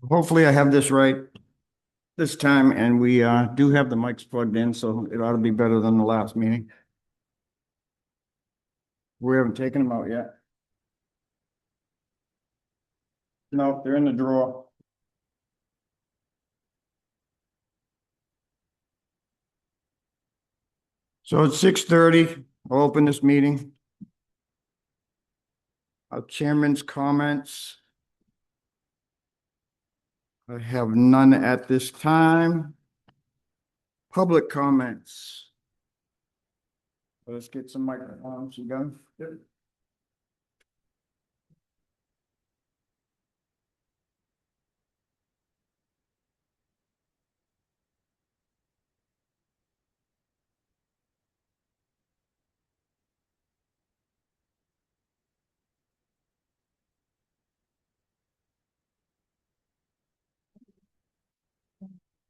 Hopefully I have this right this time, and we do have the mics plugged in, so it ought to be better than the last meeting. We haven't taken them out yet. No, they're in the drawer. So it's 6:30. I'll open this meeting. Chairman's comments. I have none at this time. Public comments. Let's get some microphones. You got them?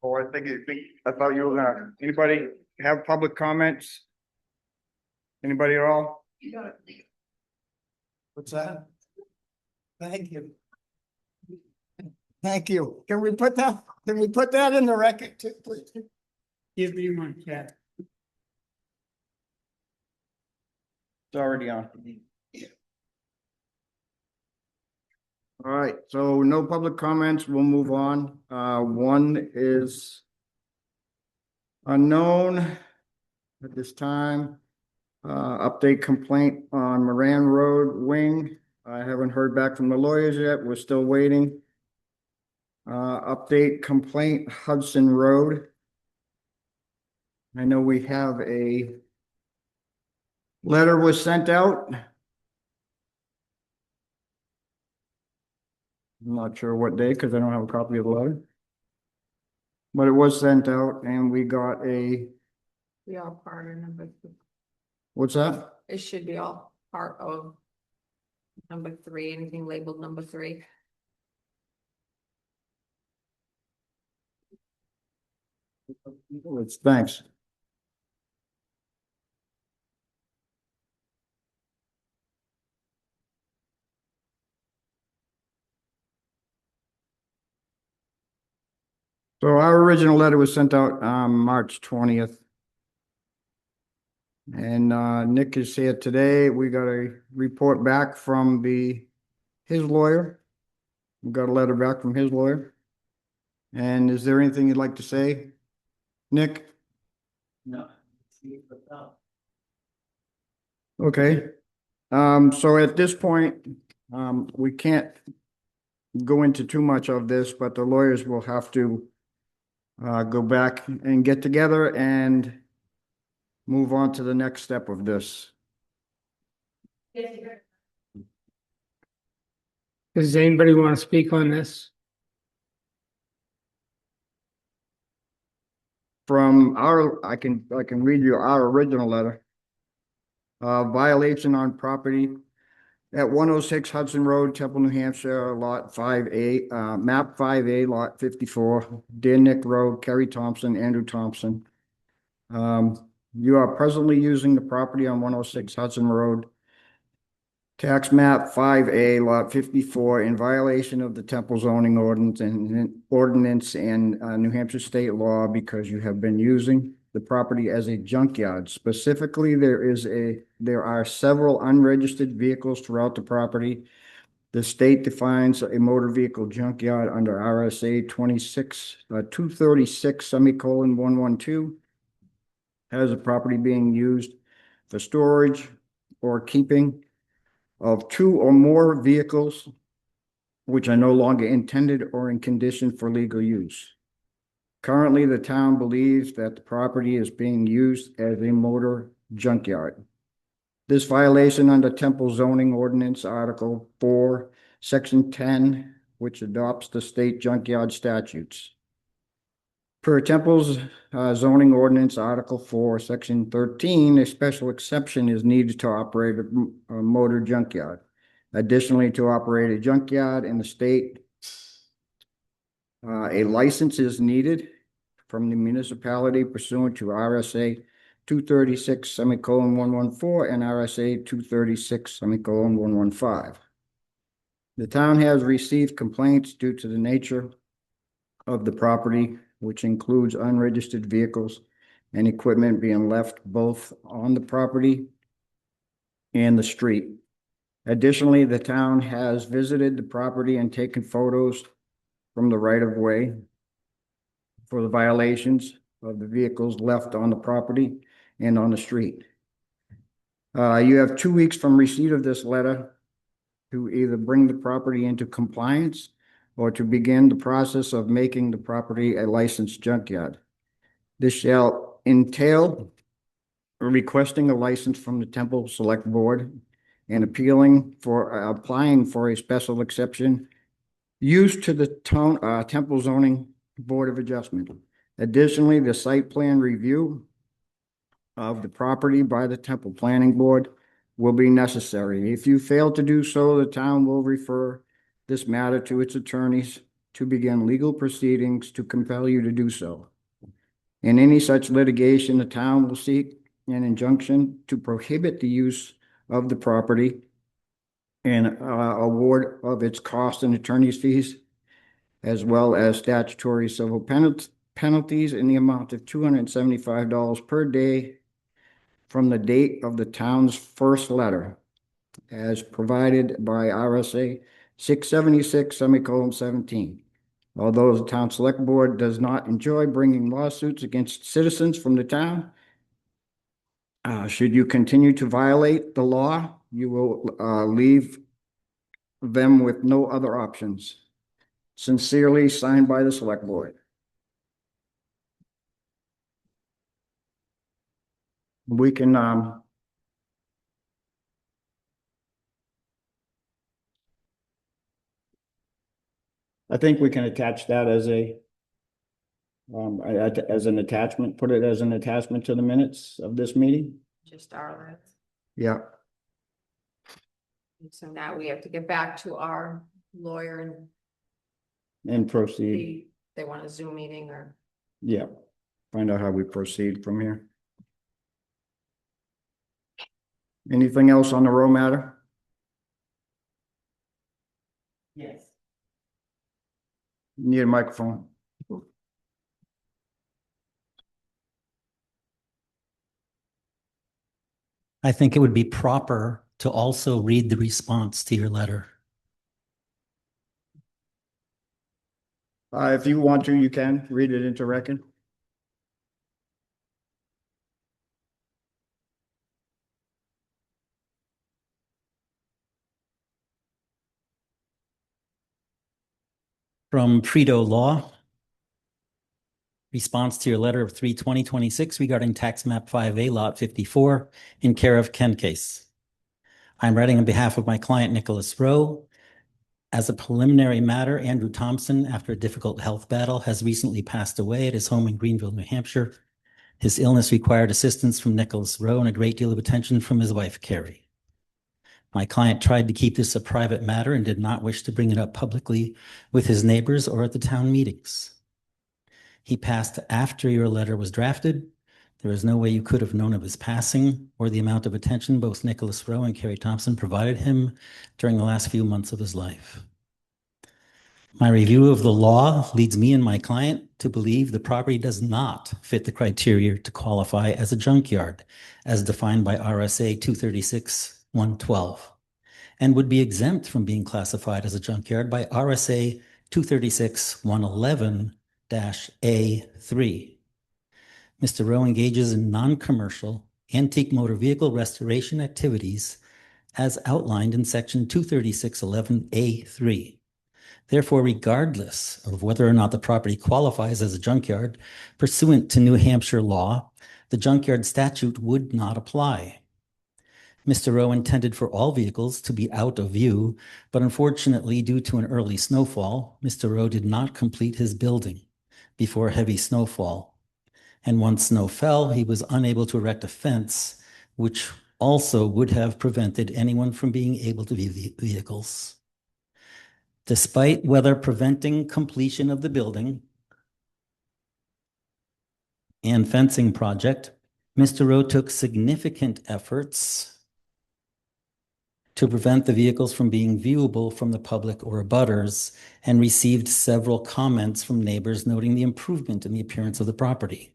Oh, I thought you were gonna, anybody have public comments? Anybody at all? You got it. What's that? Thank you. Thank you. Can we put that in the record too, please? Give me one, Chad. It's already on. All right, so no public comments. We'll move on. One is unknown at this time. Update complaint on Moran Road wing. I haven't heard back from the lawyers yet. We're still waiting. Update complaint Hudson Road. I know we have a letter was sent out. I'm not sure what day because I don't have a copy of the letter. But it was sent out and we got a. We all part of number 3. What's that? It should be all part of number 3, anything labeled number 3. Thanks. So our original letter was sent out on March 20th. And Nick is here today. We got a report back from his lawyer. We got a letter back from his lawyer. And is there anything you'd like to say, Nick? No. Okay. So at this point, we can't go into too much of this, but the lawyers will have to go back and get together and move on to the next step of this. Does anybody want to speak on this? From I can read you our original letter. Violation on property at 106 Hudson Road, Temple, New Hampshire, lot 5A, map 5A, lot 54, Dear Nick Road, Kerry Thompson, Andrew Thompson. You are presently using the property on 106 Hudson Road, tax map 5A, lot 54, in violation of the Temple zoning ordinance and New Hampshire state law because you have been using the property as a junkyard. Specifically, there are several unregistered vehicles throughout the property. The state defines a motor vehicle junkyard under RSA 236:112 as a property being used for storage or keeping of 2 or more vehicles which are no longer intended or in condition for legal use. Currently, the town believes that the property is being used as a motor junkyard. This violation under Temple zoning ordinance Article 4, Section 10, which adopts the state junkyard statutes. Per Temple's zoning ordinance Article 4, Section 13, a special exception is needed to operate a motor junkyard. Additionally, to operate a junkyard in the state, a license is needed from the municipality pursuant to RSA 236:114 and RSA 236:115. The town has received complaints due to the nature of the property, which includes unregistered vehicles and equipment being left both on the property and the street. Additionally, the town has visited the property and taken photos from the right-of-way for the violations of the vehicles left on the property and on the street. You have 2 weeks from receipt of this letter to either bring the property into compliance or to begin the process of making the property a licensed junkyard. This shall entail requesting a license from the Temple Select Board and applying for a special exception used to the Temple Zoning Board of Adjustment. Additionally, the site plan review of the property by the Temple Planning Board will be necessary. If you fail to do so, the town will refer this matter to its attorneys to begin legal proceedings to compel you to do so. In any such litigation, the town will seek an injunction to prohibit the use of the property and award of its costs and attorney's fees, as well as statutory civil penalties in the amount of $275 per day from the date of the town's first letter, as provided by RSA 676:17. Although the town select board does not enjoy bringing lawsuits against citizens from the town, should you continue to violate the law, you will leave them with no other options. Sincerely, signed by the select board. We can, I think we can attach that as an attachment, put it as an attachment to the minutes of this meeting. Just our list. Yeah, So now we have to get back to our lawyer and and proceed. see if they want a Zoom meeting or. Yeah, find out how we proceed from here. Anything else on the Rowe matter? Yes. Need a microphone. I think it would be proper to also read the response to your letter. If you want to, you can read it into record. From Frito Law, response to your letter of 3/20/26 regarding tax map 5A lot 54 in care of Ken Caisse. I'm writing on behalf of my client, Nicholas Rowe. As a preliminary matter, Andrew Thompson, after a difficult health battle, has recently passed away at his home in Greenville, New Hampshire. His illness required assistance from Nicholas Rowe and a great deal of attention from his wife, Carrie. My client tried to keep this a private matter and did not wish to bring it up publicly with his neighbors or at the town meetings. He passed after your letter was drafted. There is no way you could have known of his passing or the amount of attention both Nicholas Rowe and Carrie Thompson provided him during the last few months of his life. My review of the law leads me and my client to believe the property does not fit the criteria to qualify as a junkyard, as defined by RSA 236:112, and would be exempt from being classified as a junkyard by RSA 236:111-A3. Mr. Rowe engages in non-commercial antique motor vehicle restoration activities as outlined in section 236:11-A3. Therefore, regardless of whether or not the property qualifies as a junkyard pursuant to New Hampshire law, the junkyard statute would not apply. Mr. Rowe intended for all vehicles to be out of view, but unfortunately, due to an early snowfall, Mr. Rowe did not complete his building before heavy snowfall. And once snow fell, he was unable to erect a fence, which also would have prevented anyone from being able to view the vehicles. Despite weather preventing completion of the building and fencing project, Mr. Rowe took significant efforts to prevent the vehicles from being viewable from the public or abutters, and received several comments from neighbors noting the improvement in the appearance of the property.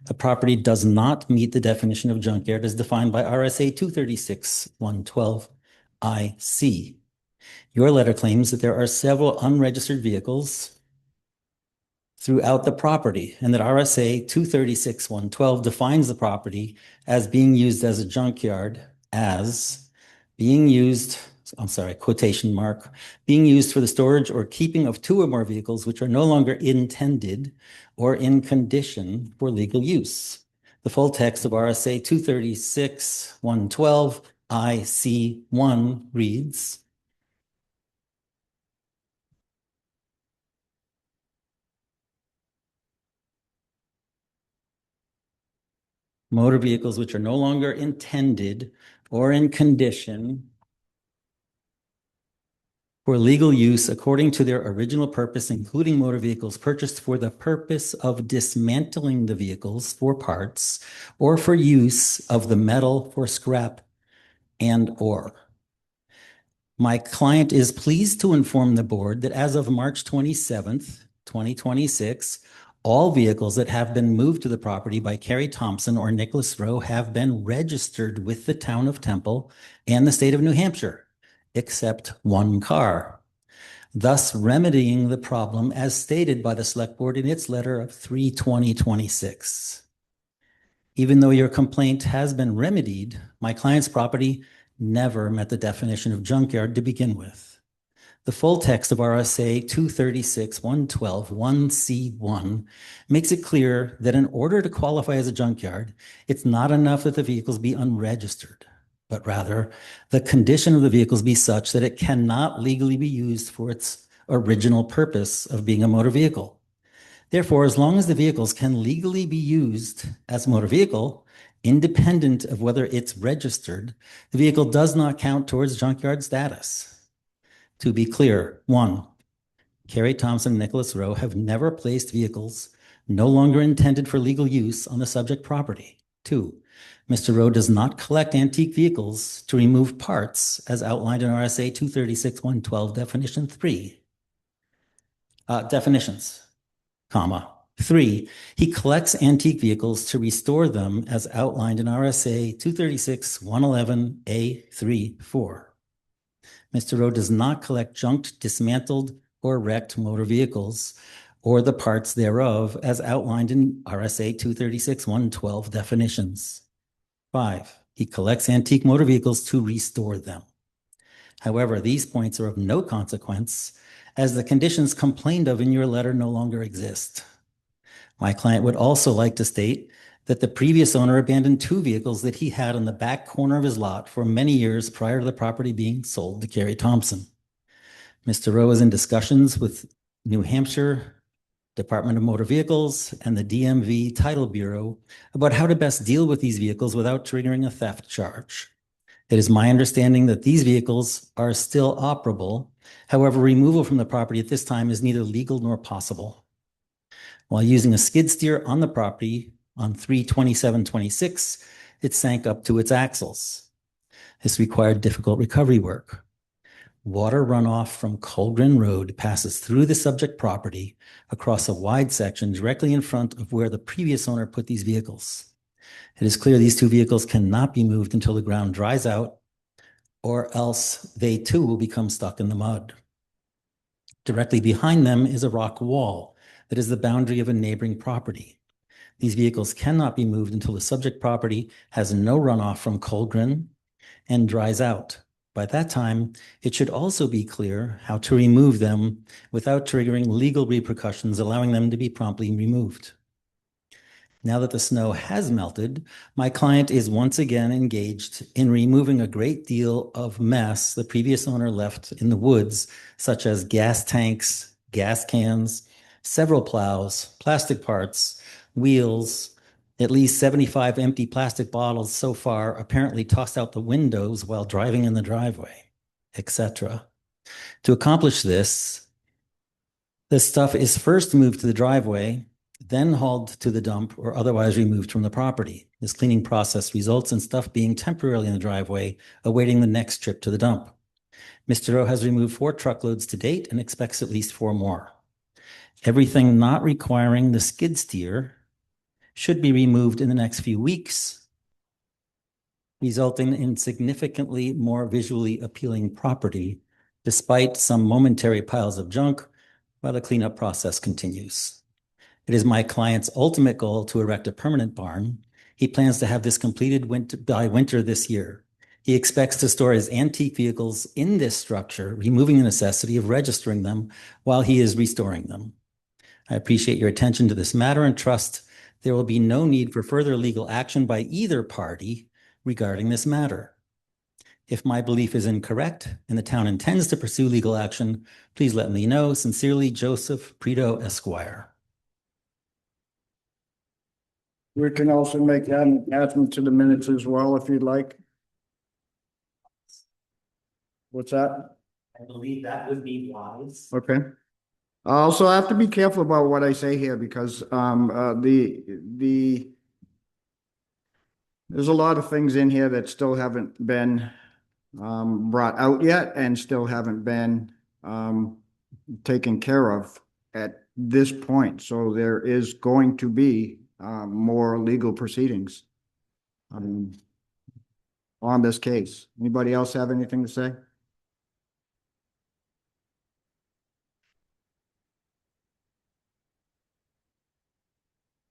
The property does not meet the definition of junkyard as defined by RSA 236-112 IC. Your letter claims that there are several unregistered vehicles throughout the property, and that RSA 236-112 defines the property as being used as a junkyard as being used, quotation mark, being used for the storage or keeping of two or more vehicles which are no longer intended or in condition for legal use. The full text of RSA 236-112 IC1 reads, motor vehicles which are no longer intended or in condition for legal use according to their original purpose, including motor vehicles purchased for the purpose of dismantling the vehicles for parts or for use of the metal for scrap and/or. My client is pleased to inform the board that as of March 27th, 2026, all vehicles that have been moved to the property by Carrie Thompson or Nicholas Rowe have been registered with the town of Temple and the state of New Hampshire, except one car, thus remedying the problem as stated by the select board in its letter of 3/20/26. Even though your complaint has been remedied, my client's property never met the definition of junkyard to begin with. The full text of RSA 236-112 1C1 makes it clear that in order to qualify as a junkyard, it's not enough that the vehicles be unregistered, but rather the condition of the vehicles be such that it cannot legally be used for its original purpose of being a motor vehicle. Therefore, as long as the vehicles can legally be used as a motor vehicle, independent of whether it's registered, the vehicle does not count towards junkyard status. To be clear, 1, Carrie Thompson and Nicholas Rowe have never placed vehicles no longer intended for legal use on the subject property. 2, Mr. Rowe does not collect antique vehicles to remove parts as outlined in RSA 236-112 definition 3. Definitions, comma. 3, he collects antique vehicles to restore them as outlined in RSA 236-111A3-4. Mr. Rowe does not collect junked, dismantled, or wrecked motor vehicles or the parts thereof as outlined in RSA 236-112 definitions. 5, he collects antique motor vehicles to restore them. However, these points are of no consequence as the conditions complained of in your letter no longer exist. My client would also like to state that the previous owner abandoned 2 vehicles that he had on the back corner of his lot for many years prior to the property being sold to Carrie Thompson. Mr. Rowe is in discussions with New Hampshire Department of Motor Vehicles and the DMV Title Bureau about how to best deal with these vehicles without triggering a theft charge. It is my understanding that these vehicles are still operable. However, removal from the property at this time is neither legal nor possible. While using a skid steer on the property on 3/27/26, it sank up to its axles. This required difficult recovery work. Water runoff from Colgren Road passes through the subject property across a wide section directly in front of where the previous owner put these vehicles. It is clear these 2 vehicles cannot be moved until the ground dries out, or else they too will become stuck in the mud. Directly behind them is a rock wall that is the boundary of a neighboring property. These vehicles cannot be moved until the subject property has no runoff from Colgren and dries out. By that time, it should also be clear how to remove them without triggering legal repercussions, allowing them to be promptly removed. Now that the snow has melted, my client is once again engaged in removing a great deal of mess the previous owner left in the woods, such as gas tanks, gas cans, several plows, plastic parts, wheels, at least 75 empty plastic bottles so far, apparently tossed out the windows while driving in the driveway, etc. To accomplish this, the stuff is first moved to the driveway, then hauled to the dump or otherwise removed from the property. This cleaning process results in stuff being temporarily in the driveway, awaiting the next trip to the dump. Mr. Rowe has removed 4 truckloads to date and expects at least 4 more. Everything not requiring the skid steer should be removed in the next few weeks, resulting in significantly more visually appealing property, despite some momentary piles of junk while the cleanup process continues. It is my client's ultimate goal to erect a permanent barn. He plans to have this completed by winter this year. He expects to store his antique vehicles in this structure, removing the necessity of registering them while he is restoring them. I appreciate your attention to this matter and trust there will be no need for further legal action by either party regarding this matter. If my belief is incorrect and the town intends to pursue legal action, please let me know. Sincerely, Joseph Prito, Esquire. We can also make that an attachment to the minutes as well, if you'd like. What's that? I believe that would be wise. Okay. I also have to be careful about what I say here because there's a lot of things in here that still haven't been brought out yet and still haven't been taken care of at this point. So there is going to be more legal proceedings on this case. Anybody else have anything to say?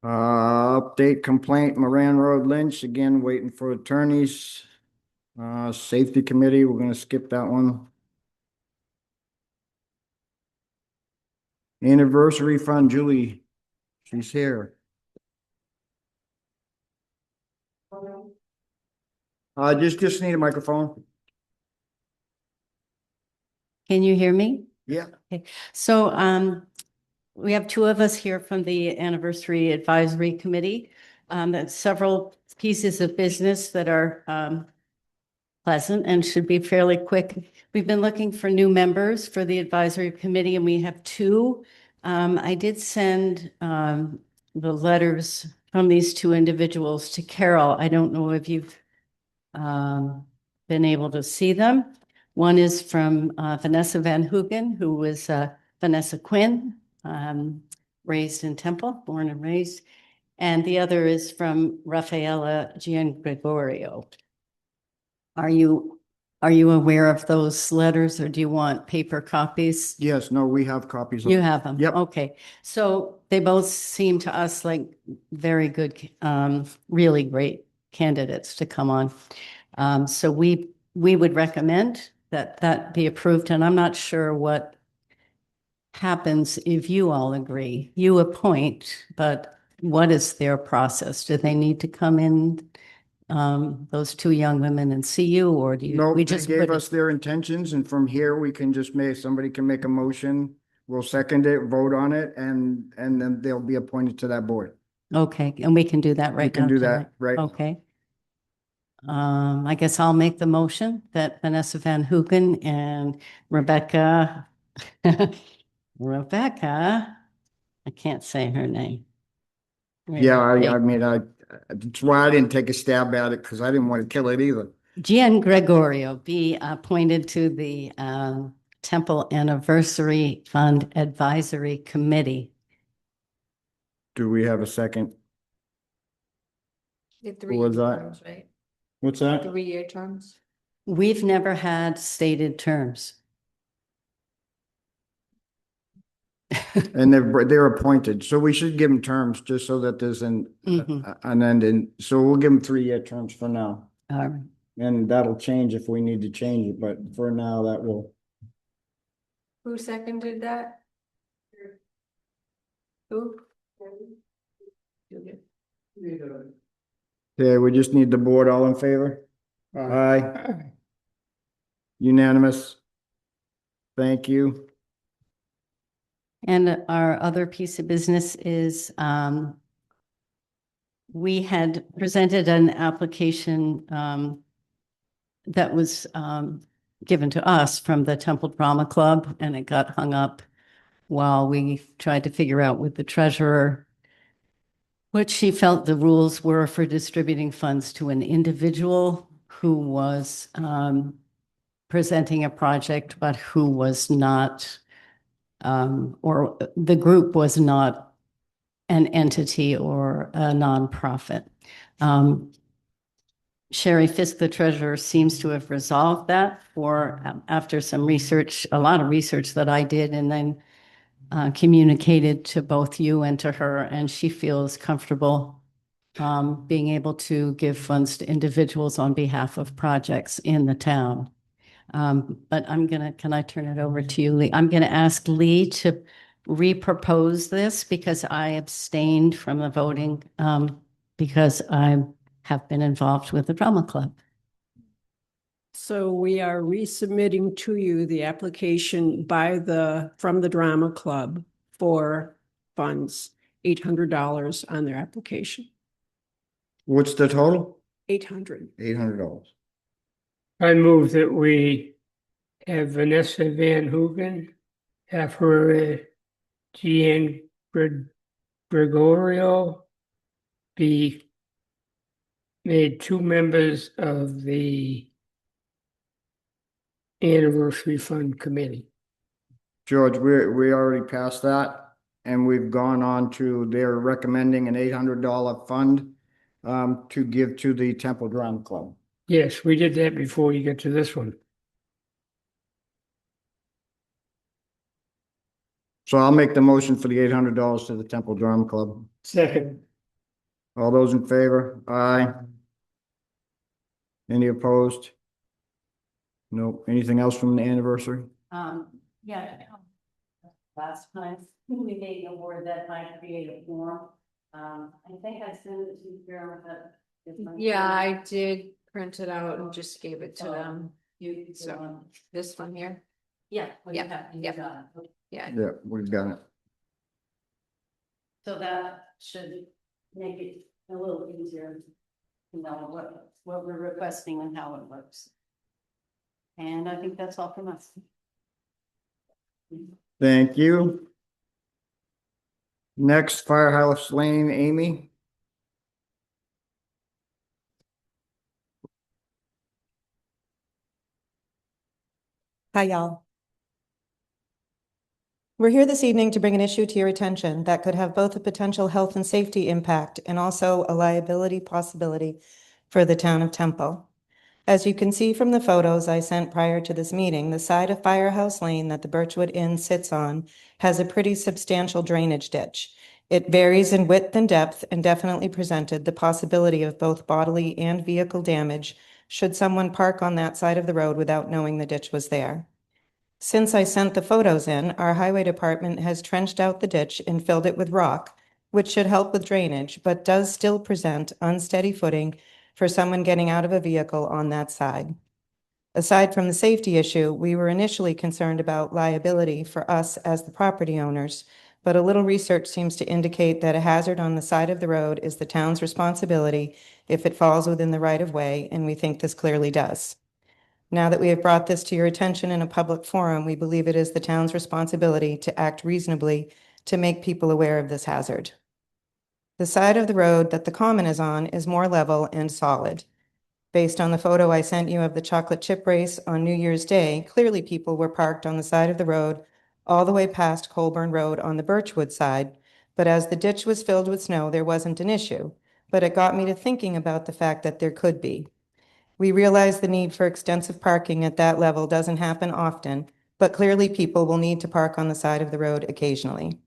Update complaint, Moran Road, Lynch, again, waiting for attorneys. Safety committee, we're gonna skip that one. Anniversary fund, Julie, she's here. Just need a microphone. Can you hear me? Yeah. So we have 2 of us here from the Anniversary Advisory Committee. That's several pieces of business that are pleasant and should be fairly quick. We've been looking for new members for the advisory committee, and we have 2. I did send the letters from these 2 individuals to Carol. I don't know if you've been able to see them. One is from Vanessa Van Hoogen, who was Vanessa Quinn, raised in Temple, born and raised. And the other is from Rafaela Gian Gregorio. Are you aware of those letters, or do you want paper copies? Yes, no, we have copies. of You have them? Yep. Okay. So they both seem to us like very good, really great candidates to come on. So we would recommend that be approved, and I'm not sure what happens if you all agree. You appoint, but what is their process? Do they need to come in, those 2 young women, and see you, or do you? No, we they just gave put it- us their intentions, and from here we can just somebody can make a motion, we'll second it, vote on it, and then they'll be appointed to that board. Okay, and we can do that right now. We can do tonight? that, right? Okay. I guess I'll make the motion that Vanessa Van Hoogen and Rebecca, I can't say her name. Yeah, I mean, that's why I didn't take a stab at it, because I didn't want to kill it either. Gian Gregorio be appointed to the Temple Anniversary Fund Advisory Committee. Do we have a second? The Who was 3-year that? terms, right? What's that? 3-year terms. We've never had stated terms. And they're appointed, so we should give them terms, just so that there's Mhm. an end in, so we'll give them 3-year terms for now. All right. And that'll change if we need to change it, but for now, that will. Who seconded that? Who? Okay, we just need the board, all in favor? Aye. Unanimous. Thank you. And our other piece of business is we had presented an application that was given to us from the Temple Drama Club, and it got hung up while we tried to figure out with the treasurer What she felt the rules were for distributing funds to an individual who was presenting a project, but who was not, or the group was not an entity or a nonprofit. Sherry Fisk, the treasurer, seems to have resolved that after some research, a lot of research that I did, and then communicated to both you and to her, and she feels comfortable being able to give funds to individuals on behalf of projects in the town. But can I turn it over to you, Lee? I'm gonna ask Lee to repropose this because I abstained from the voting because I have been involved with the drama club. So we are resubmitting to you the application from the drama club for funds, $800 on their application, What's the total? 800. $800. I move that we have Vanessa Van Hoogen, have her Jean Gregorio be made 2 members of the Anniversary Fund Committee. George, we already passed that, and we've gone on to, they're recommending an $800 fund to give to the Temple Drama Club. Yes, we did that before you get to this one. So I'll make the motion for the $800 to the Temple Drama Club. Second. All those in favor? Aye. Any opposed? No. Anything else from the anniversary? Yeah. Last time we made a word that might create a form. I think I sent it to you, Carol, but. Yeah, I did print it out and just gave it to Oh. them. You, So, this one here. yeah. what you Yeah, have, you yeah. got it. Yeah. Yeah, we've got it. So that should make it a little easier to know what we're requesting and how it works. And I think that's all from us. Thank you. Next, Firehouse Lane, Amy. Hi, y'all. We're here this evening to bring an issue to your attention that could have both a potential health and safety impact and also a liability possibility for the town of Temple. As you can see from the photos I sent prior to this meeting, the side of Firehouse Lane that the Birchwood Inn sits on has a pretty substantial drainage ditch. It varies in width and depth and definitely presented the possibility of both bodily and vehicle damage should someone park on that side of the road without knowing the ditch was there. Since I sent the photos in, our highway department has trenched out the ditch and filled it with rock, which should help with drainage, but does still present unsteady footing for someone getting out of a vehicle on that side. Aside from the safety issue, we were initially concerned about liability for us as the property owners, but a little research seems to indicate that a hazard on the side of the road is the town's responsibility if it falls within the right-of-way, and we think this clearly does. Now that we have brought this to your attention in a public forum, we believe it is the town's responsibility to act reasonably to make people aware of this hazard. The side of the road that the common is on is more level and solid. Based on the photo I sent you of the chocolate chip race on New Year's Day, clearly people were parked on the side of the road all the way past Colburn Road on the Birchwood side, but as the ditch was filled with snow, there wasn't an issue. But it got me to thinking about the fact that there could be. We realize the need for extensive parking at that level doesn't happen often, but clearly people will need to park on the side of the road occasionally.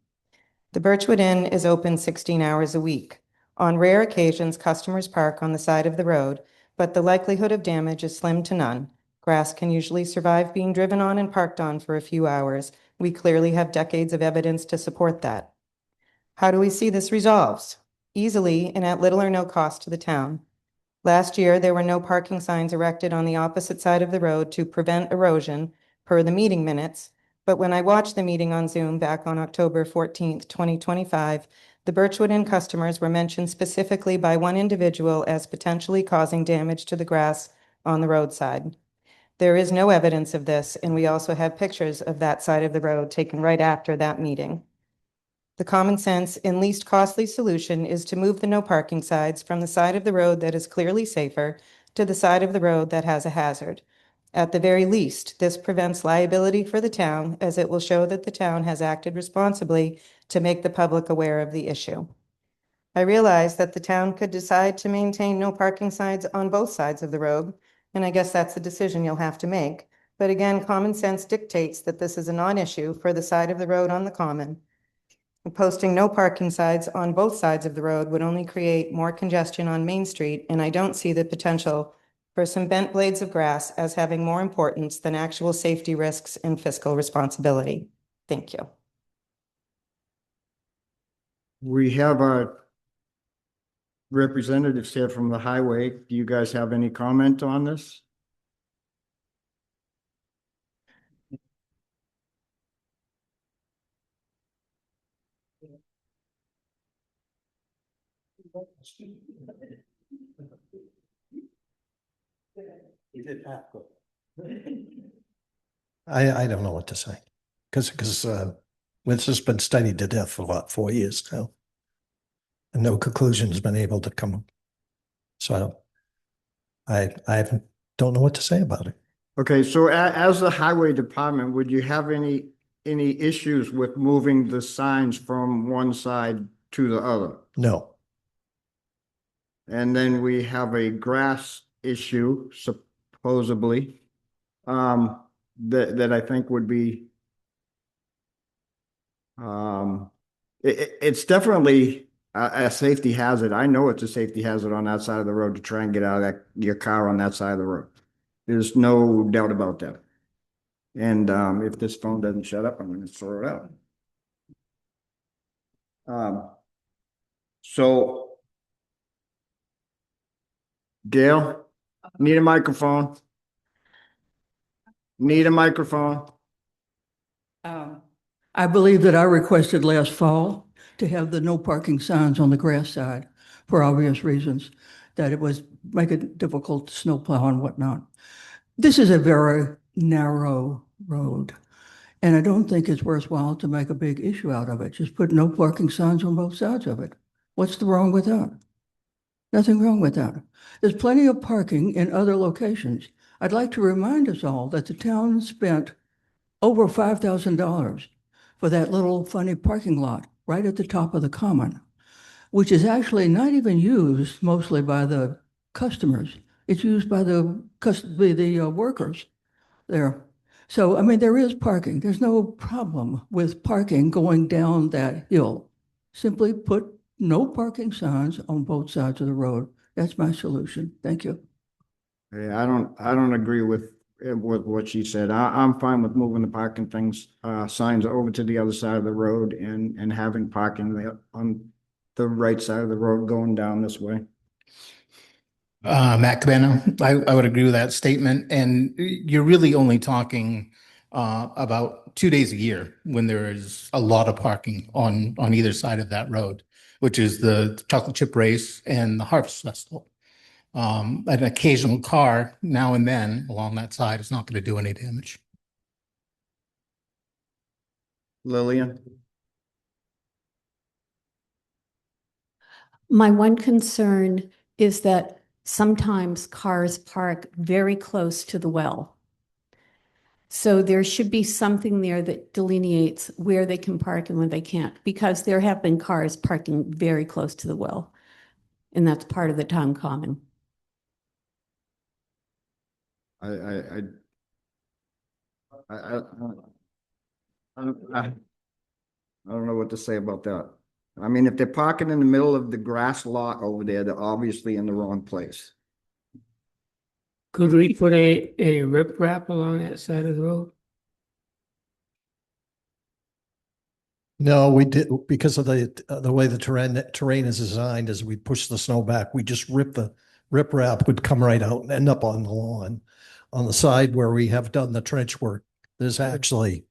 The Birchwood Inn is open 16 hours a week. On rare occasions, customers park on the side of the road, but the likelihood of damage is slim to none. Grass can usually survive being driven on and parked on for a few hours. We clearly have decades of evidence to support that. How do we see this resolved? Easily and at little or no cost to the town. Last year, there were no parking signs erected on the opposite side of the road to prevent erosion per the meeting minutes, but when I watched the meeting on Zoom back on October 14th, 2025, the Birchwood Inn customers were mentioned specifically by one individual as potentially causing damage to the grass on the roadside. There is no evidence of this, and we also have pictures of that side of the road taken right after that meeting. The common sense and least costly solution is to move the no parking signs from the side of the road that is clearly safer to the side of the road that has a hazard. At the very least, this prevents liability for the town, as it will show that the town has acted responsibly to make the public aware of the issue. I realize that the town could decide to maintain no parking signs on both sides of the road, and I guess that's the decision you'll have to make. But again, common sense dictates that this is a non-issue for the side of the road on the common. Posting no parking signs on both sides of the road would only create more congestion on Main Street, and I don't see the potential for some bent blades of grass as having more importance than actual safety risks and fiscal responsibility. Thank you. We have our representatives here from the highway. Do you guys have any comment on this? I don't know what to say, because this has been studied to death for what, 4 years now, and no conclusion has been able to come up. So I don't know what to say about it. Okay, so as the highway department, would you have any issues with moving the signs from one side to the other? No, And then we have a grass issue supposedly, that I think would be, it's definitely a safety hazard. I know it's a safety hazard on that side of the road to try and get out of your car on that side of the road. There's no doubt about that. And if this phone doesn't shut up, I'm going to throw it out. So Gail, need a microphone. Need a microphone. I believe that I requested last fall to have the no parking signs on the grass side for obvious reasons, that it was make it difficult to snowplow and whatnot. This is a very narrow road, and I don't think it's worthwhile to make a big issue out of it. Just put no parking signs on both sides of it. What's the wrong with that? Nothing wrong with that. There's plenty of parking in other locations. I'd like to remind us all that the town spent over $5,000 for that little funny parking lot right at the top of the common, which is actually not even used mostly by the customers. It's used by the workers there. So, I mean, there is parking. There's no problem with parking going down that hill. Simply put no parking signs on both sides of the road. That's my solution. Thank you. Yeah, I don't agree with what she said. I'm fine with moving the parking signs over to the other side of the road and having parking there on the right side of the road going down this way. Matt Cabana, I would agree with that statement. And you're really only talking about 2 days a year when there is a lot of parking on either side of that road, which is the chocolate chip race and the Harvest Festival. An occasional car now and then along that side is not going to do any damage. Lillian? My one concern is that sometimes cars park very close to the well. So there should be something there that delineates where they can park and when they can't, because there have been cars parking very close to the well, and that's part of the town common. I don't know what to say about that. I mean, if they're parking in the middle of the grass lot over there, they're obviously in the wrong place. Could we put a riprap along that side of the road? no, we did, because of the way the terrain is designed, as we push the snow back, we just riprap would come right out and end up on the lawn. On the side where we have done the trench work, there's actually,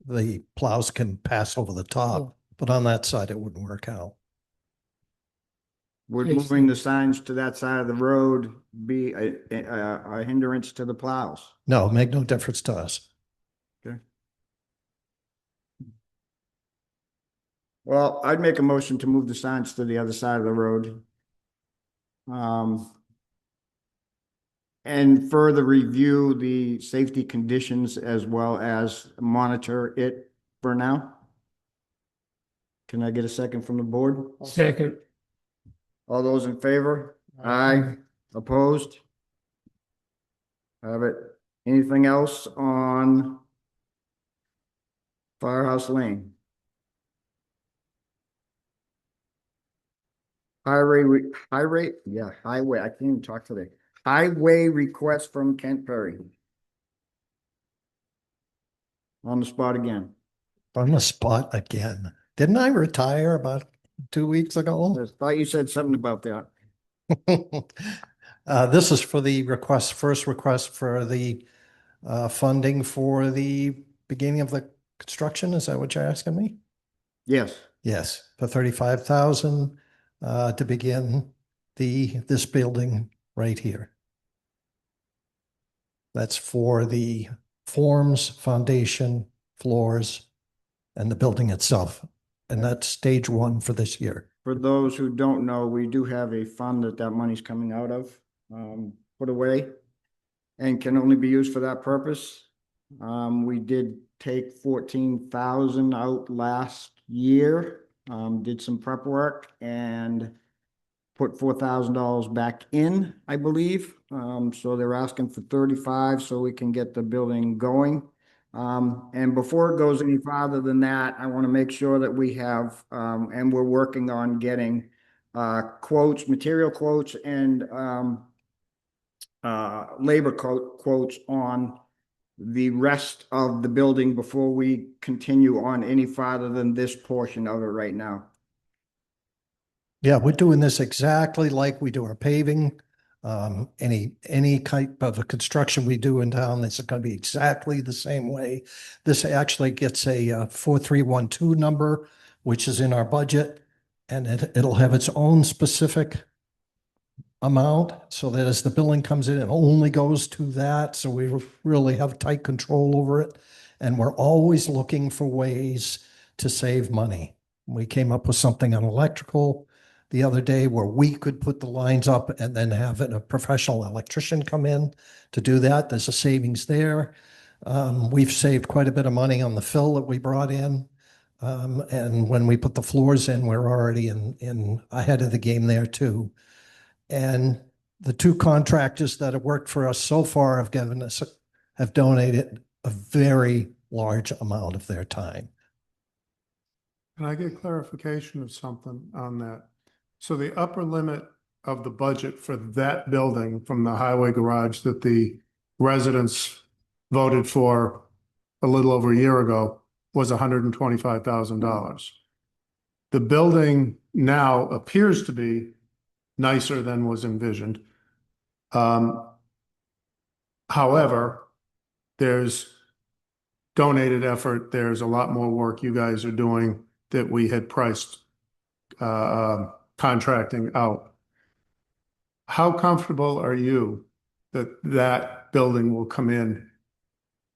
the plows can pass over the top, but on that side, it wouldn't work out. Would I moving see. the signs to that side of the road be a hindrance to the plows? No, make no difference to us. Well, I'd make a motion to move the signs to the other side of the road. And further review the safety conditions as well as monitor it for now. Can I get a second from the board? Second. All those in favor? Aye. Opposed? Have it. Anything else on Firehouse Lane? Highway, I can't even talk today. Highway request from Kent Perry. On the spot again. On the spot again. Didn't I retire about 2 weeks ago? I thought you said something about that. This is for the first request for the funding for the beginning of the construction. Is that what you're asking me? Yes. Yes, for 35,000 to begin this building right here. That's for the forms, foundation, floors, and the building itself. And that's stage one for this year. For those who don't know, we do have a fund that money's coming out of, put away, and can only be used for that purpose. We did take 14,000 out last year, did some prep work and put $4,000 back in, I believe. So they're asking for 35 so we can get the building going. And before it goes any farther than that, I want to make sure that we have, and we're working on getting quotes, material quotes, and labor quotes on the rest of the building before we continue on any farther than this portion of it right now. Yeah, we're doing this exactly like we do our paving. Any type of a construction we do in town, this is going to be exactly the same way. This actually gets a 4312 number, which is in our budget, and it'll have its own specific amount so that as the billing comes in, it only goes to that. So we really have tight control over it. And we're always looking for ways to save money. We came up with something on electrical the other day where we could put the lines up and then have a professional electrician come in to do that. There's a savings there. We've saved quite a bit of money on the fill that we brought in. And when we put the floors in, we're already in ahead of the game there too. And the two contractors that have worked for us so far have donated a very large amount of their time. Can I get clarification of something on that? So the upper limit of the budget for that building from the highway garage that the residents voted for a little over a year ago was $125,000. The building now appears to be nicer than was envisioned. However, there's donated effort. There's a lot more work you guys are doing that we had priced contracting out. How comfortable are you that that building will come in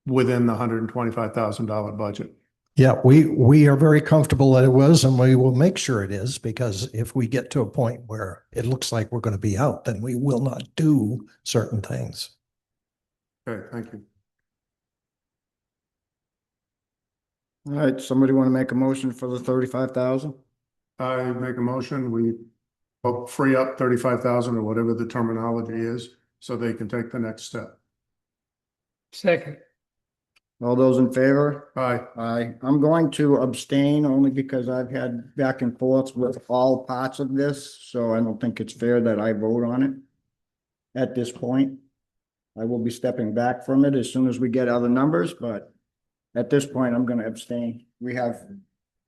within the $125,000 budget? Yeah, we are very comfortable that it was, and we will make sure it is, because if we get to a point where it looks like we're going to be out, then we will not do certain things. Okay, thank you. All right, somebody want to make a motion for the 35,000? I make a motion, we free up 35,000 or whatever the terminology is, so they can take the next step. Second. All those in favor? Aye. Aye. I'm going to abstain only because I've had back and forths with all parts of this, so I don't think it's fair that I vote on it at this point. I will be stepping back from it as soon as we get other numbers, but at this point, I'm going to abstain. We have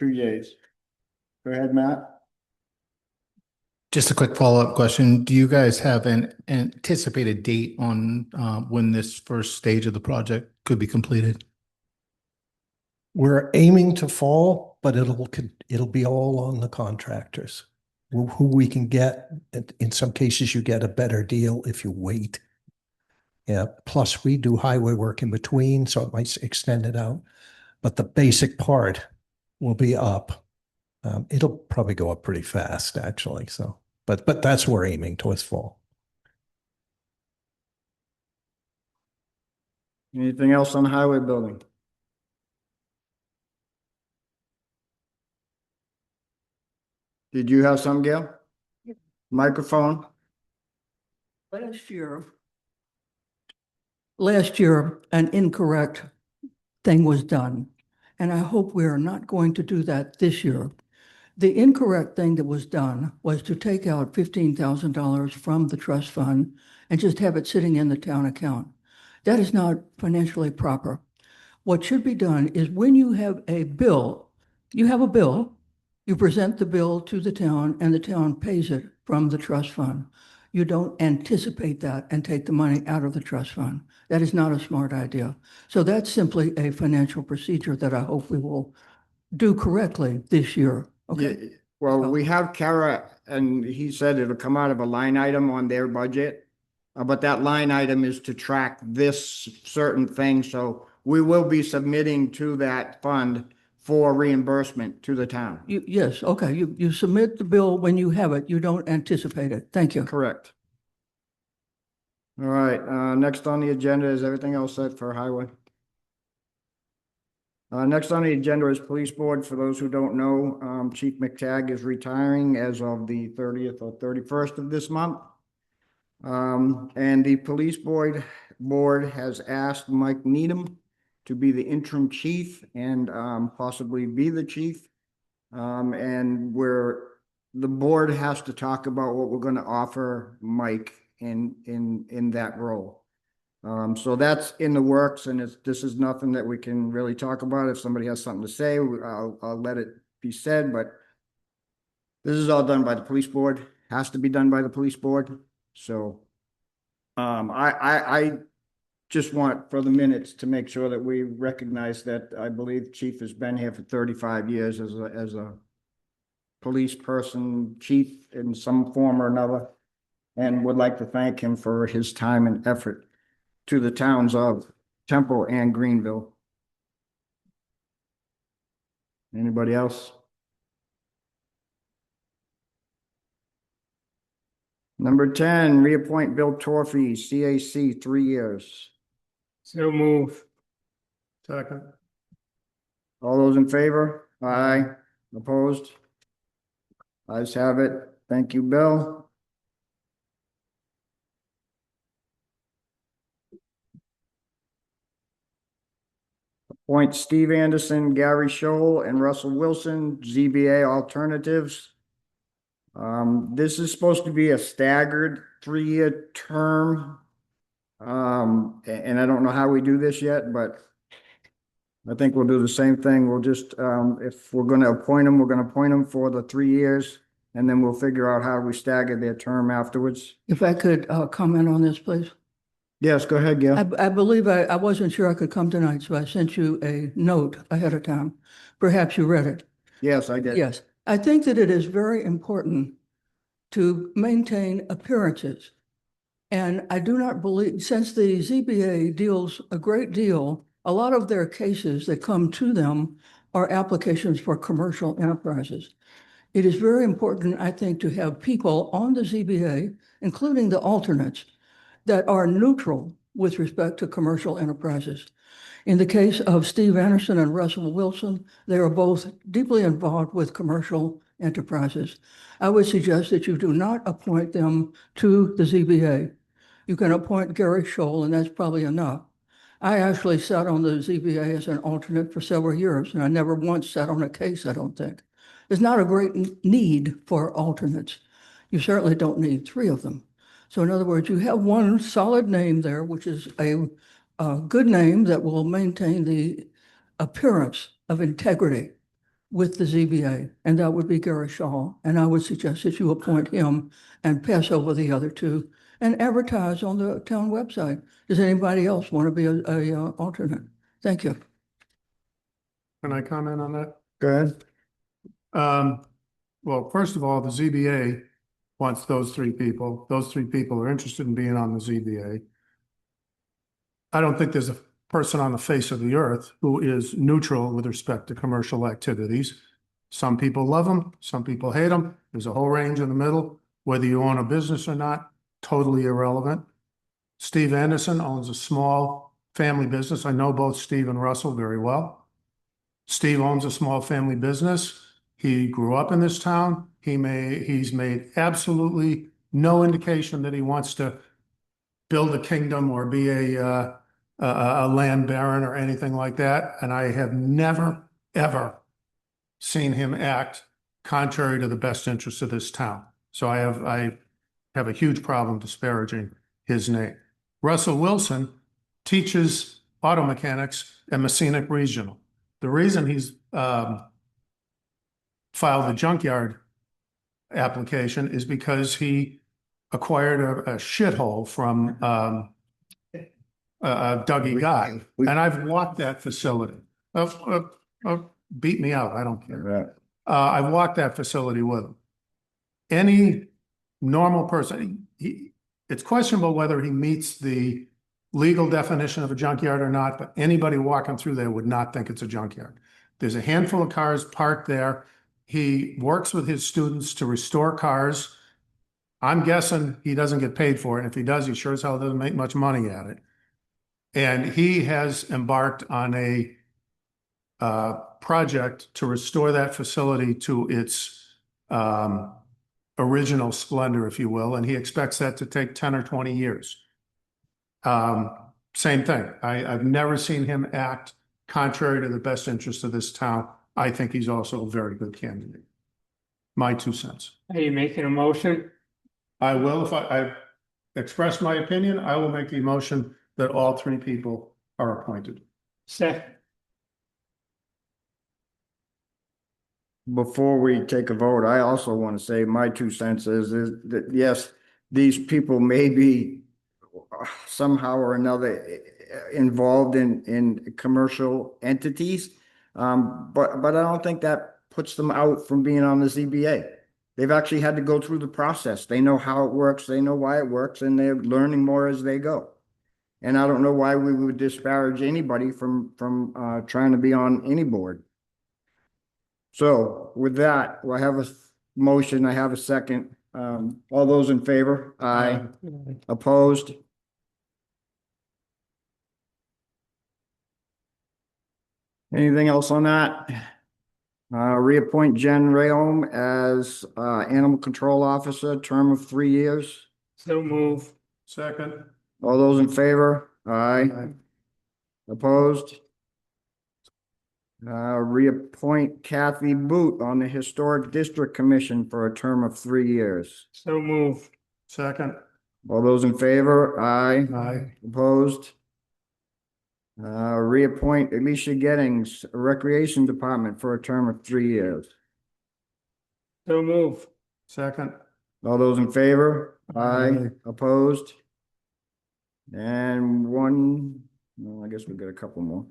2 yeas. Go ahead, Matt. Just a quick follow-up question. Do you guys have an anticipated date on when this first stage of the project could be completed? We're aiming to fall, but it'll be all on the contractors who we can get. In some cases, you get a better deal if you wait. Yeah. Plus, we do highway work in between, so it might extend it out. But the basic part will be up It'll probably go up pretty fast, actually. So, but that's where we're aiming towards fall. Anything else on highway building? Did you have some, Gail? Microphone? Last year, an incorrect thing was done, and I hope we are not going to do that this year. The incorrect thing that was done was to take out $15,000 from the trust fund and just have it sitting in the town account. That is not financially proper. What should be done is when you have a bill, you present the bill to the town and the town pays it from the trust fund. You don't anticipate that and take the money out of the trust fund. That is not a smart idea. So that's simply a financial procedure that I hope we will do correctly this year. Okay. Yeah, well, we have Kara, and he said it'll come out of a line item on their budget. But that line item is to track this certain thing, so we will be submitting to that fund for reimbursement to the town. Yes, okay. You submit the bill when you have it. You don't anticipate it. Thank you. Correct. All right, next on the agenda is everything else set for highway. Next on the agenda is police board. For those who don't know, Chief McTagg is retiring as of the 30th or 31st of this month. And the police board has asked Mike Needham to be the interim chief and possibly be the chief. And the board has to talk about what we're going to offer Mike in that role. So that's in the works, and this is nothing that we can really talk about. If somebody has something to say, I'll let it be said, but this is all done by the police board, has to be done by the police board. So I just want for the minutes to make sure that we recognize that I believe Chief has been here for 35 years as a police person, chief in some form or another, and would like to thank him for his time and effort to the towns of Temple and Greenville. Anybody else? Number 10, reappoint Bill Torphy, CAC, 3 years. So move. Second. All those in favor? Aye. Opposed? Ayes have it. Thank you, Bill. Appoint Steve Andersen, Gary Scholl, and Russell Wilson, ZBA alternatives. This is supposed to be a staggered 3-year term. And I don't know how we do this yet, but I think we'll do the same thing. We'll just, if we're going to appoint them, we're going to appoint them for the 3 years, and then we'll figure out how we stagger their term afterwards. If I could comment on this, please. Yes, go ahead, Gail. I believe I wasn't sure I could come tonight, so I sent you a note ahead of time. Perhaps you read it. Yes, I did. Yes. I think that it is very important to maintain appearances. And I do not believe, since the ZBA deals a great deal, a lot of their cases that come to them are applications for commercial enterprises. It is very important, I think, to have people on the ZBA, including the alternates, that are neutral with respect to commercial enterprises. In the case of Steve Andersen and Russell Wilson, they are both deeply involved with commercial enterprises. I would suggest that you do not appoint them to the ZBA. You can appoint Gary Scholl, and that's probably enough. I actually sat on the ZBA as an alternate for several years, and I never once sat on a case, I don't think. There's not a great need for alternates. You certainly don't need 3 of them. So in other words, you have one solid name there, which is a good name that will maintain the appearance of integrity with the ZBA, and that would be Gary Scholl. And I would suggest that you appoint him and pass over the other 2 and advertise on the town website. Does anybody else want to be a alternate? Thank you. Can I comment on that? Go ahead. Well, first of all, the ZBA wants those 3 people. Those 3 people are interested in being on the ZBA. I don't think there's a person on the face of the earth who is neutral with respect to commercial activities. Some people love him, some people hate him. There's a whole range in the middle. Whether you own a business or not, totally irrelevant. Steve Andersen owns a small family business. I know both Steve and Russell very well. Steve owns a small family business. He grew up in this town. He's made absolutely no indication that he wants to build a kingdom or be a land baron or anything like that. And I have never, ever seen him act contrary to the best interest of this town. So I have a huge problem disparaging his name. Russell Wilson teaches auto mechanics at Messinic Regional. The reason he's filed a junkyard application is because he acquired a shithole from Dougie Guy. And I've walked that facility. Beat me out, I don't care. I've walked that facility with him. Any normal person, it's questionable whether he meets the legal definition of a junkyard or not, but anybody walking through there would not think it's a junkyard. There's a handful of cars parked there. He works with his students to restore cars. I'm guessing he doesn't get paid for it. If he does, he sure as hell doesn't make much money at it. And he has embarked on a project to restore that facility to its original splendor, if you will, and he expects that to take 10 or 20 years. Same thing. I've never seen him act contrary to the best interest of this town. I think he's also a very good candidate. My 2 cents. Are you making a motion? I will, if I express my opinion, I will make the motion that all 3 people are appointed. Second. Before we take a vote, I also want to say my 2 cents is that, yes, these people may be somehow or another involved in commercial entities. But I don't think that puts them out from being on the ZBA. They've actually had to go through the process. They know how it works, they know why it works, and they're learning more as they go. And I don't know why we would disparage anybody from trying to be on any board. So with that, I have a motion, I have a second. All those in favor? Aye. Opposed? Anything else on that? Reappoint Jen Rheaume as Animal Control Officer, term of 3 years. So move. Second. All those in favor? Aye. Opposed? Reappoint Kathy Boot on the Historic District Commission for a term of 3 years. So move. Second. All those in favor? Aye. Aye. Opposed? Reappoint Elicia Gettings Recreation Department for a term of 3 years. So move. Second. All those in favor? Aye. Opposed? And one, well, I guess we've got a couple more.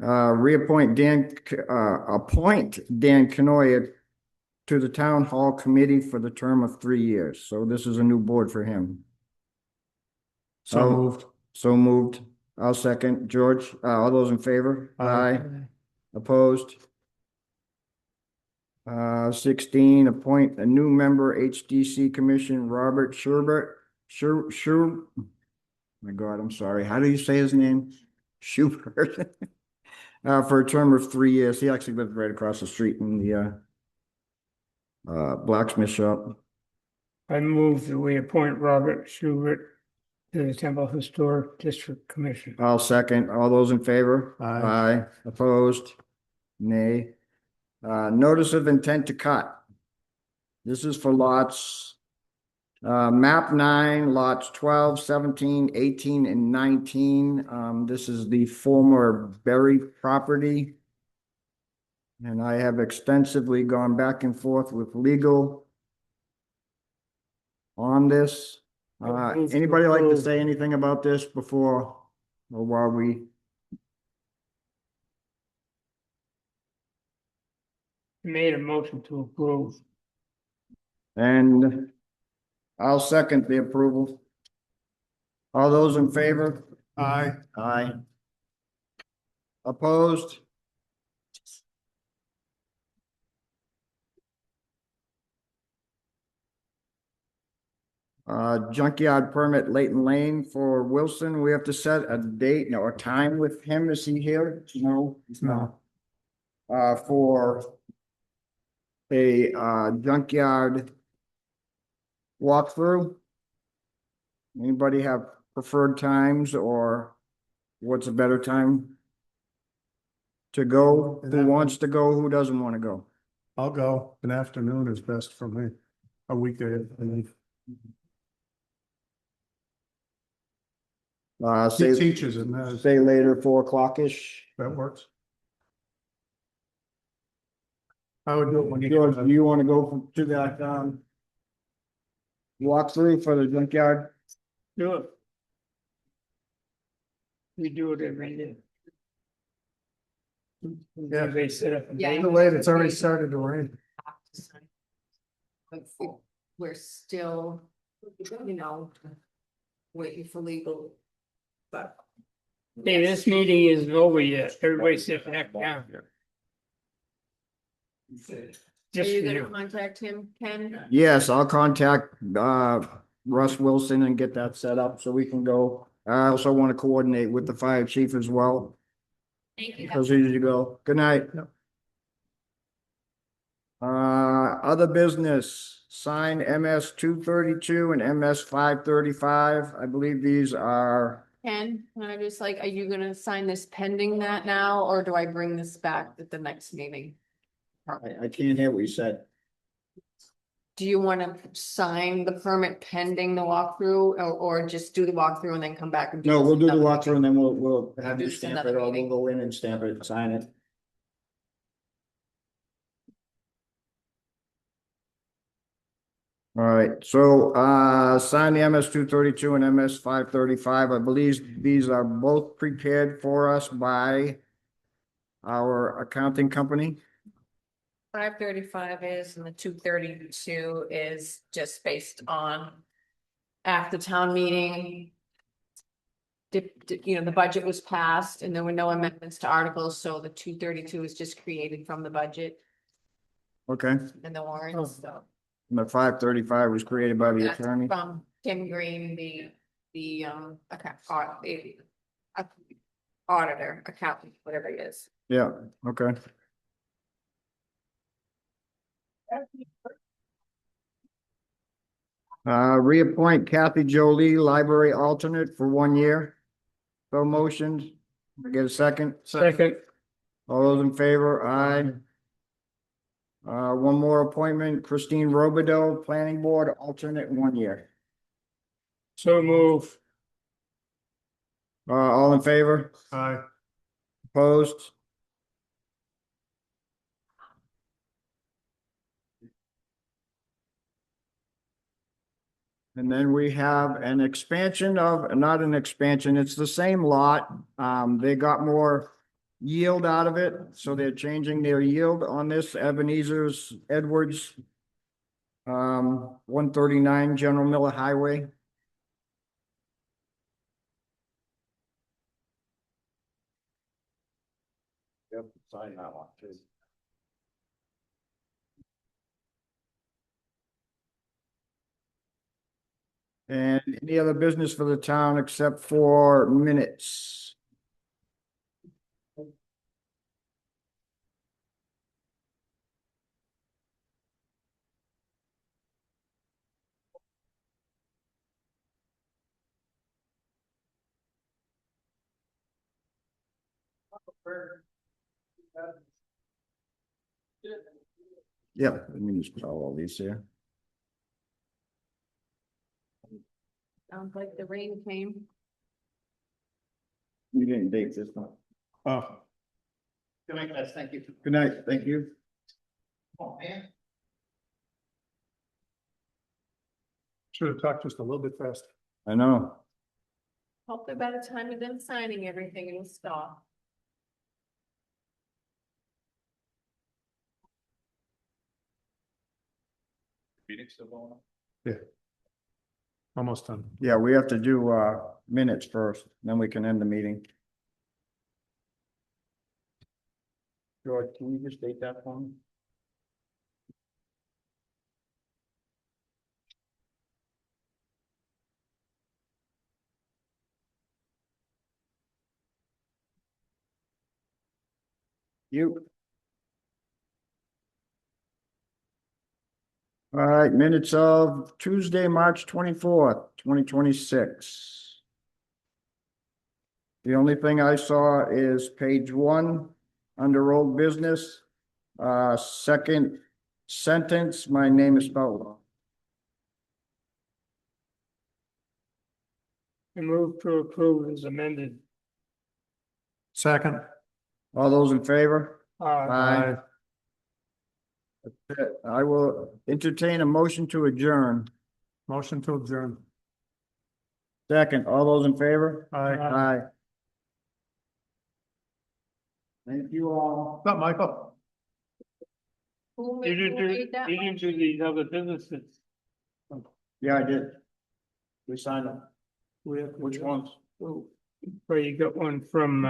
Appoint Dan Canoia to the Town Hall Committee for the term of 3 years. So this is a new board for him. So moved. So moved. I'll second. George, all those in favor? Aye. Opposed? 16, appoint a new member, HDC Commission, Robert Schubert. My God, I'm sorry. How do you say his name? Schubert. For a term of 3 years. He actually lives right across the street in the blacksmith shop. I move that we appoint Robert Schubert to the Temple Historic District Commission. I'll second. All those in favor? Aye. Opposed? Nay. Notice of intent to cut. This is for lots, map 9, lots 12, 17, 18, and 19. This is the former Berry property. And I have extensively gone back and forth with legal on this. Anybody like to say anything about this before or while we? Made a motion to approve. And I'll second the approval. All those in favor? Aye. Aye. Opposed? Junkyard permit Leighton Lane for Wilson. We have to set a date, no, a time with him. Is he here? No, he's not. For a junkyard walkthrough. Anybody have preferred times or what's a better time to go? Who wants to go? Who doesn't want to go? I'll go. An afternoon is best for me. A weekday. He Say, teaches and that say later, 4 o'clock-ish. works. I would do it when you. George, do you want to go to that, walkthrough for the junkyard? Do it. We do it every day. Yeah. They set up. a Yeah. date. Too late, it's already started to rain. But we're still, waiting for legal. But. Hey, this meeting isn't over yet. Everybody sit back down. Are Just you for gonna you. contact him, Ken? Yes, I'll contact, Russ Wilson and get that set up so we can go. I also want to coordinate with the fire chief as well. Thank you. Because easy to go. Good night. Other business, sign MS 232 and MS 535. I believe these are, Ken, can I just are you gonna sign this pending that now, or do I bring this back at the next meeting? I can't hear what you said. Do you wanna sign the permit pending the walkthrough, or just do the walkthrough and then come back and do? No, this we'll do the another walkthrough and then we'll have Do you this stamp another it or we'll meeting. go in and stamp it, sign it. All right, so sign the MS 232 and MS 535. I believe these are both prepared for us by our accounting company. 535 is, and the 232 is just based on after town meeting. The budget was passed and there were no amendments to articles, so the 232 is just created from the budget Okay, and the warrants, so. and the 535 was created by the That's attorney. from Tim Green, the auditor, accountant, whatever it is. Yeah, okay. Reappoint Kathy Jolie, library alternate for 1 year. So motioned. Get a second? Second, All those in favor? Aye. One more appointment, Christine Robideau, planning board alternate 1 year. so move. All in favor? Aye. Opposed? And then we have an expansion of, not an expansion, it's the same lot. They got more yield out of it, so they're changing their yield on this Ebenezer's Edwards. 139 General Miller Highway. Yep, sign that one too. And any other business for the town except for minutes? Yep, let me just put all these here. Sounds like the rain came. You didn't date this one. Oh, Good night, guys. Thank you. Good night. Thank you. oh, man. Should have talked just a little bit faster. I know. Hopefully by the time of them signing everything, it'll stop. Yeah. Almost done. Yeah, we have to do minutes first, then we can end the meeting. George, can you just date that for me? You. All right, minutes of Tuesday, March 24th, 2026. The only thing I saw is page 1 under old business. Second sentence, my name is spelled wrong. I move to approve as amended. Second. All those in favor? Aye. That's it. I will entertain a motion to adjourn. Motion to adjourn. Second, all those in favor? Aye. Aye. Thank you all. Not Michael. Who You made, didn't who do, made that? you didn't do these other businesses. Yeah, I did. We signed them. We have to Which do- ones? Oh, Well, you got one from